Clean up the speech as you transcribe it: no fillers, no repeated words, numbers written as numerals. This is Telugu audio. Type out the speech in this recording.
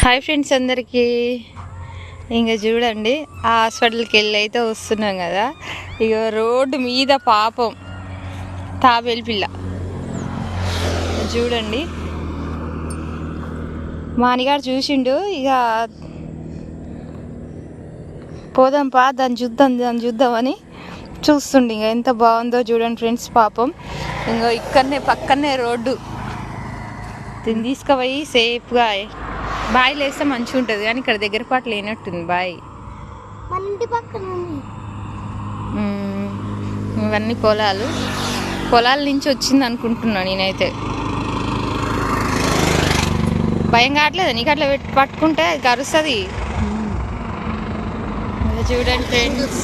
హాయ్ ఫ్రెండ్స్ అందరికీ. ఇంకా చూడండి ఆ హాస్పిటల్కి వెళ్ళి అయితే వస్తున్నాం కదా. ఇక రోడ్డు మీద పాపం తాబేలు పిల్ల చూడండి. మానిగారు చూసిండు, ఇక పోదాంపా దాన్ని చూద్దామని చూస్తుండే. ఇంకా ఎంత బాగుందో చూడండి ఫ్రెండ్స్. పాపం ఇంకా ఇక్కడనే పక్కనే రోడ్డు, దీన్ని తీసుకుపోయి సేఫ్గా బాయిలు వేస్తే మంచిగా ఉంటుంది. కానీ ఇక్కడ దగ్గర పాటు లేనట్టుంది బాయ్. ఇవన్నీ పొలాల నుంచి వచ్చింది అనుకుంటున్నా నేనైతే. భయం కావట్లేదు నీకు? అట్లా పట్టుకుంటే కరుస్తుంది. చూడండి ఫ్రెండ్స్,